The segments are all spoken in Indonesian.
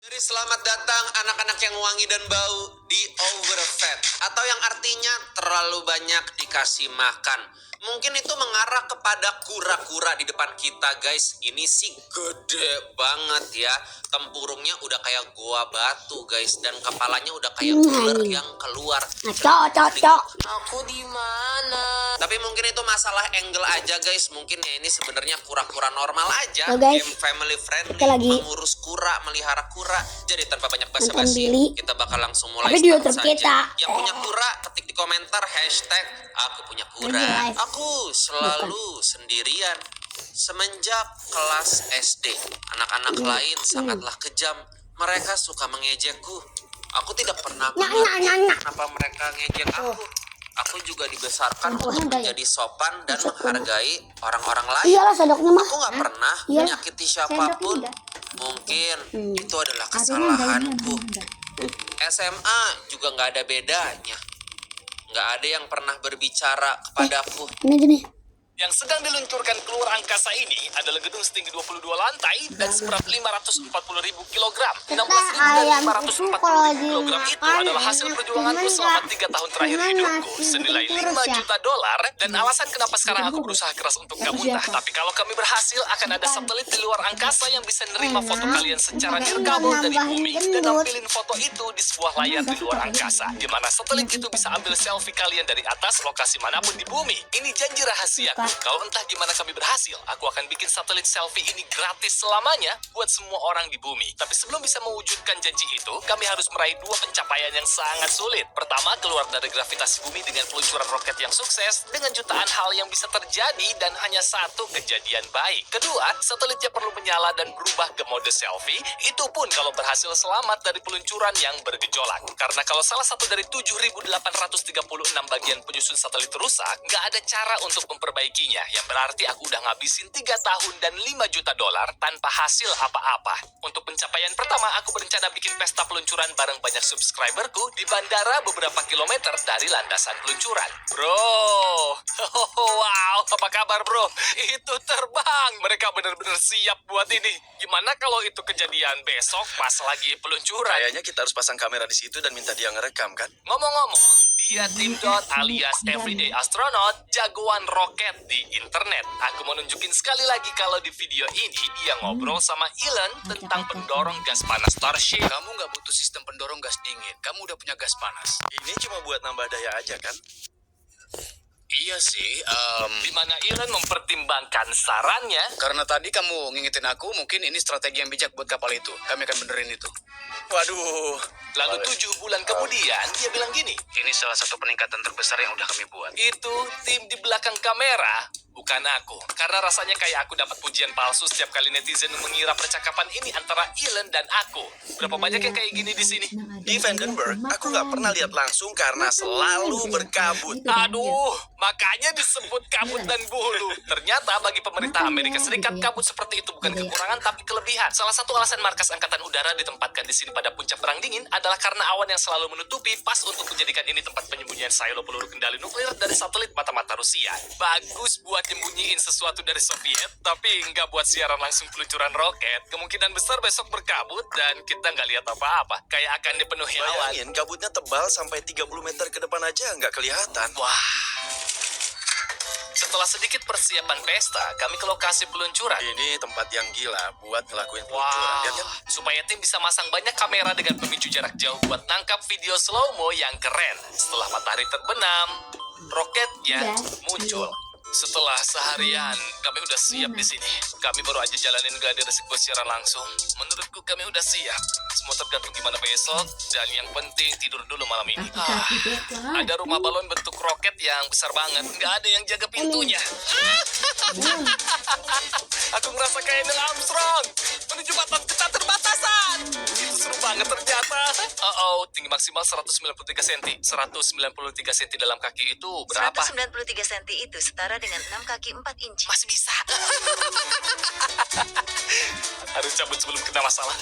Jadi selamat datang anak-anak yang wangi dan bau di overfed, atau yang artinya terlalu banyak dikasih makan. Mungkin itu mengarah kepada kura-kura di depan kita, guys. Ini sih gede banget ya. Tempurungnya udah kayak goa batu, guys, dan kepalanya udah kayak ular yang keluar. Cocok. Aku di mana? Tapi mungkin itu masalah angle aja, guys. Mungkin ya ini sebenarnya kura-kura normal aja. Oh, guys. Game family friendly, Kita lagi mengurus kura, melihara kura. Jadi tanpa banyak nonton basa-basi, Billy. kita bakal langsung mulai Tapi di start YouTube saja. kita. Yang punya kura, ketik di komentar hashtag aku punya kura. Lagi live. Aku selalu sendirian. Semenjak kelas SD, anak-anak lain sangatlah kejam. Mereka suka mengejekku. Aku tidak pernah mengerti kenapa mereka ngejek aku. Aku juga dibesarkan untuk menjadi sopan dan menghargai orang-orang lain. Iyalah sendoknya mah. Aku nggak pernah Iya. menyakiti siapapun. Mungkin itu adalah kesalahanku. SMA juga nggak ada bedanya. Nggak ada yang pernah berbicara kepadaku. Ini gini. Yang sedang diluncurkan keluar angkasa ini adalah gedung setinggi 22 lantai dan seberat 540.000 kilogram. 16.540 kilogram itu adalah hasil perjuanganku selama 3 tahun terakhir hidupku, senilai 5 juta dolar. Dan alasan kenapa sekarang aku berusaha keras untuk gak muntah. Tapi kalau kami berhasil, akan ada satelit di luar angkasa yang bisa nerima foto kalian secara nirkabel dari bumi dan nampilin foto itu di sebuah layar di luar angkasa, di mana satelit itu bisa ambil selfie kalian dari atas lokasi manapun di bumi. Ini janji rahasiaku. Kalau entah gimana kami berhasil, aku akan bikin satelit selfie ini gratis selamanya buat semua orang di bumi. Tapi sebelum bisa mewujudkan janji itu, kami harus meraih 2 pencapaian yang sangat sulit. Pertama, keluar dari gravitasi bumi dengan peluncuran roket yang sukses dengan jutaan hal yang bisa terjadi dan hanya 1 kejadian baik. Kedua, satelitnya perlu menyala dan berubah ke mode selfie. Itu pun kalau berhasil selamat dari peluncuran yang bergejolak. Karena kalau salah satu dari 7.836 bagian penyusun satelit rusak, nggak ada cara untuk memperbaikinya. Yang berarti aku udah ngabisin 3 tahun dan 5 juta dolar tanpa hasil apa-apa. Untuk pencapaian pertama, aku berencana bikin pesta peluncuran bareng banyak subscriberku di bandara beberapa kilometer dari landasan peluncuran. Bro, wow, apa kabar bro? Itu terbang. Mereka benar-benar siap buat ini. Gimana kalau itu kejadian besok pas lagi peluncuran? Kayaknya kita harus pasang kamera di situ dan minta dia ngerekam kan? Ngomong-ngomong, dia Tim Dot alias Everyday Astronaut, jagoan roket di internet. Aku mau nunjukin sekali lagi kalau di video ini dia ngobrol sama Elon tentang pendorong gas panas Starship. Kamu nggak butuh sistem pendorong gas dingin. Kamu udah punya gas panas. Ini cuma buat nambah daya aja kan? Iya sih, Di mana Elon mempertimbangkan sarannya. Karena tadi kamu ngingetin aku, mungkin ini strategi yang bijak buat kapal itu. Kami akan benerin itu. Waduh. Lalu 7 bulan kemudian dia bilang gini, Ini salah satu peningkatan terbesar yang udah kami buat. itu tim di belakang kamera, bukan aku. Karena rasanya kayak aku dapat pujian palsu setiap kali netizen mengira percakapan ini antara Elon dan aku. Berapa banyak yang kayak gini di sini? Di Vandenberg, aku nggak pernah lihat langsung karena selalu berkabut. Aduh, makanya disebut kabut dan bulu. Ternyata bagi pemerintah Amerika Serikat, kabut seperti itu bukan kekurangan tapi kelebihan. Salah satu alasan markas Angkatan Udara ditempatkan di sini pada puncak perang dingin adalah karena awan yang selalu menutupi pas untuk menjadikan ini tempat penyembunyian silo peluru kendali nuklir dari satelit mata-mata Rusia. Bagus buat nyembunyiin sesuatu dari Soviet, tapi nggak buat siaran langsung peluncuran roket. Kemungkinan besar besok berkabut dan kita nggak lihat apa-apa. Kayak akan dipenuhi awan. Bayangin, kabutnya tebal sampai 30 meter ke depan aja nggak kelihatan. Wah. Setelah sedikit persiapan pesta, kami ke lokasi peluncuran. Ini tempat yang gila buat ngelakuin peluncuran. Wow, Lihat kan? supaya tim bisa masang banyak kamera dengan pemicu jarak jauh buat nangkap video slow-mo yang keren. Setelah matahari terbenam, roketnya muncul. Setelah seharian, kami udah siap di sini. Kami baru aja jalanin gladi resiko siaran langsung. Menurutku kami udah siap. Semua tergantung gimana besok. Dan yang penting tidur dulu malam ini. Ada rumah balon bentuk roket yang besar banget. Nggak ada yang jaga pintunya. Aku ngerasa kayak Neil Armstrong menuju batas ketat terbatasan. Itu seru banget ternyata. Tinggi maksimal 193 cm. 193 cm dalam kaki itu berapa? 193 cm itu setara dengan 6 kaki 4 inci. Masih bisa. Harus cabut sebelum kena masalah.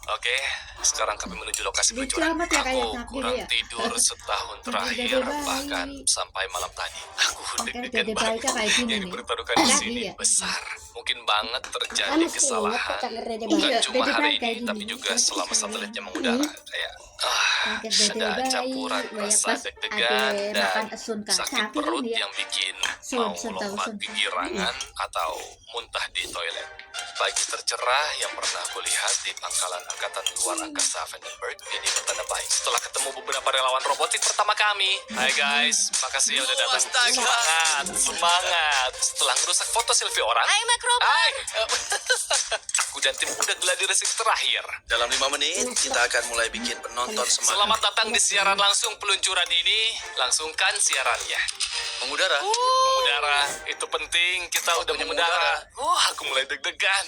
Oke, Sekarang kami menuju lokasi Lucu peluncuran. amat ya kayak Aku Sakti kurang ya. tidur setahun terakhir, Dede bayi. bahkan sampai malam tadi. Aku Makanya deg-degan dede bayi banget. kayak gini Yang nih. dipertaruhkan di Lagi sini ya? besar. Mungkin banget terjadi Kamu sih kesalahan. cakar dede Bukan Iya, cuma dede hari bayi kayak ini, tapi gini. juga Tapi selama saya- satelitnya mengudara. Kayak Pakai dede ada bayi, campuran kayak rasa pas deg-degan ade dan makan esun Kak sakit Sakti kan perut dia. yang bikin Sun, mau sun tahu, lompat sun. gigirangan atau muntah di toilet. Pagi tercerah yang pernah aku lihat di pangkalan angkatan luar angkasa Vandenberg ini bertanda baik. Setelah ketemu beberapa relawan robotik pertama kami. Hai guys, makasih ya udah datang. Astaga. Semangat, semangat. Setelah ngerusak foto selfie orang. Hai Macrobot. Hai. Aku dan tim udah gladi resik terakhir. Dalam 5 menit, kita akan mulai bikin penonton semangat. Selamat datang di siaran langsung peluncuran ini. Langsungkan siarannya. Mengudara. Mengudara, itu penting. Kita udah Waktunya mengudara. Oh, aku mulai deg-degan.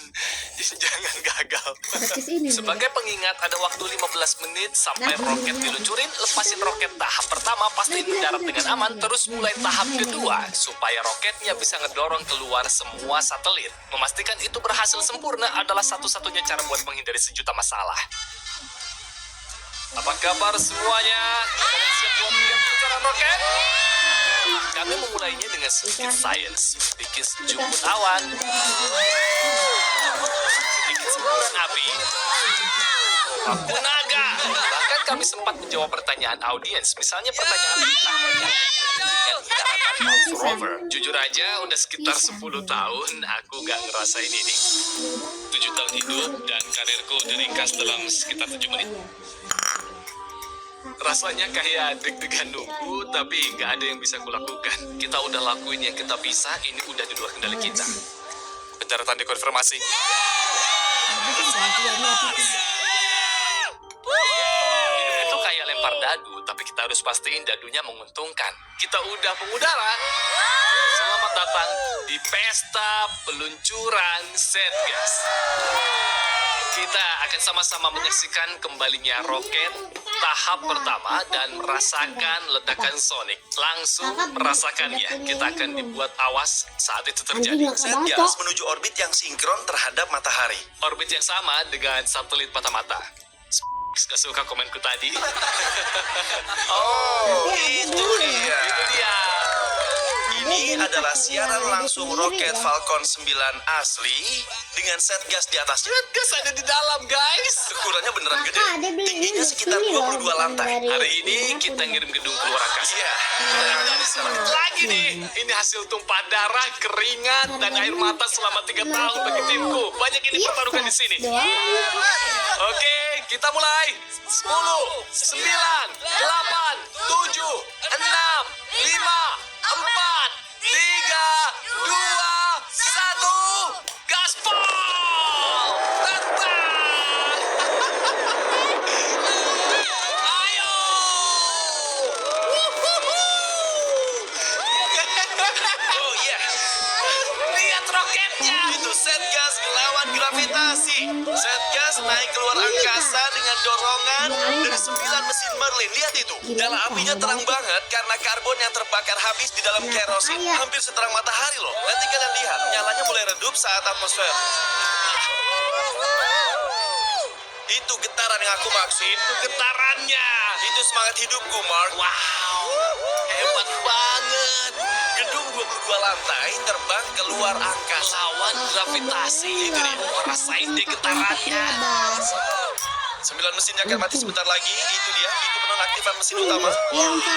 Jangan gagal. Persis ini nih. Sebagai pengingat, ada waktu 15 menit sampai roket diluncurin. Lepasin roket tahap pertama, pastiin mendarat dengan aman. Terus mulai tahap kedua, supaya roketnya bisa ngedorong keluar semua satelit. Memastikan itu berhasil sempurna adalah satu-satunya cara buat menghindari sejuta masalah. Apa kabar semuanya? Kalian siap buat melihat peluncuran roket? Kami memulainya dengan sedikit sains, sedikit sejumput awan, sedikit semburan api, lampu naga. Bahkan kami sempat menjawab pertanyaan audiens, misalnya pertanyaan tentang dengan gerakan House Rover. Jujur aja, udah sekitar 10 tahun aku gak ngerasain ini. 7 tahun hidup dan karirku diringkas dalam sekitar 7 menit. Rasanya kayak deg-degan nunggu, tapi gak ada yang bisa kulakukan. Kita udah lakuin yang kita bisa, ini udah di luar kendali kita. Pendaratan dikonfirmasi. Hidup itu kayak lempar dadu, tapi kita harus pastiin dadunya menguntungkan. Kita udah mengudara. Selamat datang di pesta peluncuran Setgas. Kita akan sama-sama menyaksikan kembalinya roket tahap pertama dan merasakan ledakan sonik. Langsung merasakannya. Kita akan dibuat awas saat itu terjadi. Setgas menuju orbit yang sinkron terhadap matahari. Orbit yang sama dengan satelit mata-mata. Gak suka komenku tadi. Oh, itu dia. Itu dia. Ini adalah siaran langsung roket Falcon 9 asli dengan Setgas di atasnya. Setgas ada di dalam, guys. Ukurannya beneran gede. Kakak ada beli Tingginya ini, sekitar ini loh, 22 lantai. dari- Hari ini kita ngirim gedung keluar angkasa. Iya, kita lihat dari sana. Lagi nih, ini hasil tumpah darah, keringat, dan air mata selama 3 tahun bagi timku. Banyak ini pertarungan di sini. Oke, kita mulai. 10, 9, 8, 7, 6, 5, 4, 3, 2, 1. Gaspol! Terbang! Ayo! Oh iya, Lihat roketnya! itu Setgas melawan gravitasi. Setgas naik keluar angkasa dengan dorongan dari 9 mesin Merlin. Lihat itu, nyala apinya terang banget karena karbon yang terbakar habis di dalam kerosin. Hampir seterang matahari loh. Nanti kalian lihat, nyalanya mulai redup saat atmosfer. Itu getaran yang aku maksud. Itu getarannya. Itu semangat hidupku, Mark. Wow, hebat banget. Gedung 22 lantai terbang keluar angkasa. Lawan gravitasi. Itu dia, rasain deh getarannya. 9 mesinnya akan mati sebentar lagi. Itu dia, itu penonaktifan mesin utama.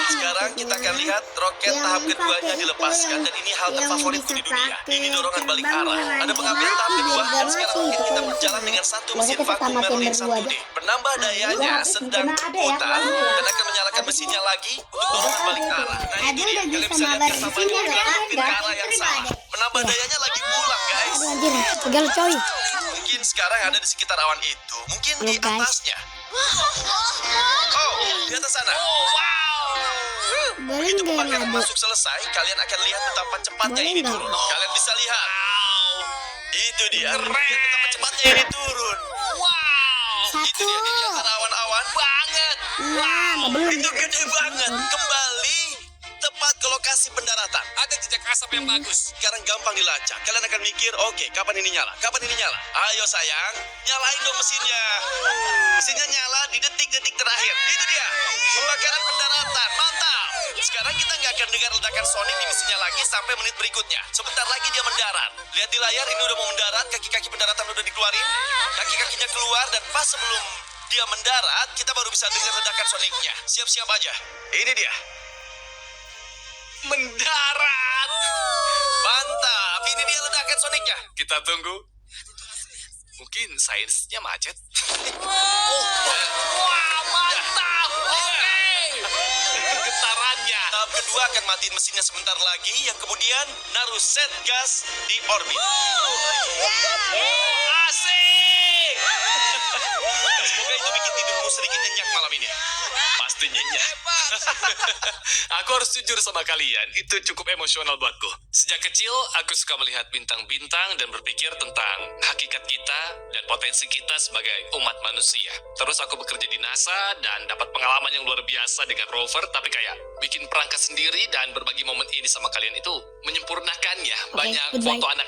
Sekarang kita akan lihat roket tahap keduanya dilepaskan. Dan ini hal terfavoritku di dunia. Ini dorongan balik arah. Ada pengambilan tahap kedua. Dan sekarang roket kita berjalan dengan satu mesin vakum Merlin 1D. Penambah dayanya sedang diputar dan akan menyalakan mesinnya lagi untuk dorongan balik arah. Nah ini dia, kalian bisa lihat kesamanya bergerak ke arah yang salah. Penambah dayanya lagi pulang, guys. Anjir, pegal coy. Mungkin sekarang ada di sekitar awan itu. Mungkin di Halo, guys. atasnya. Oh, di atas sana. Oh, wow. Boleh Begitu nggak pemakaian ngadu? masuk selesai, kalian akan lihat betapa cepatnya Boleh ini nggak? turun. Kalian bisa lihat. Itu dia. Lihat betapa cepatnya ini turun. Wow. Itu dia di antara awan-awan. Banget. Nah, belum. Itu gede banget. Kembali tepat ke lokasi pendaratan. Ada jejak asap yang bagus. Sekarang gampang dilacak. Kalian akan mikir, oke, kapan ini nyala? Kapan ini nyala? Ayo sayang, nyalain dong mesinnya. Mesinnya nyala di detik-detik terakhir. Itu dia, pembakaran pendaratan. Mantap. Sekarang kita nggak akan dengar ledakan sonik di mesinnya lagi sampai menit berikutnya. Sebentar lagi dia mendarat. Lihat di layar, ini udah mau mendarat. Kaki-kaki pendaratan udah dikeluarin. Kaki-kakinya keluar dan pas sebelum dia mendarat, kita baru bisa dengar ledakan soniknya. Siap-siap aja. Ini dia. Mendarat. Mantap. Ini dia ledakan soniknya. Kita tunggu. Mungkin sainsnya macet. Wah, mantap. Oke. Getarannya. Tahap kedua akan matiin mesinnya sebentar lagi. Yang kemudian naruh set gas di orbit. Asik. Semoga itu bikin tidurmu sedikit nyenyak malam ini. Pasti nyenyak. Aku harus jujur sama kalian, itu cukup emosional buatku. Sejak kecil, aku suka melihat bintang-bintang dan berpikir tentang hakikat kita dan potensi kita sebagai umat manusia. Terus aku bekerja di NASA dan dapat pengalaman yang luar biasa dengan rover, tapi kayak bikin perangkat sendiri dan berbagi momen ini sama kalian itu menyempurnakannya. Banyak goodbye. foto anak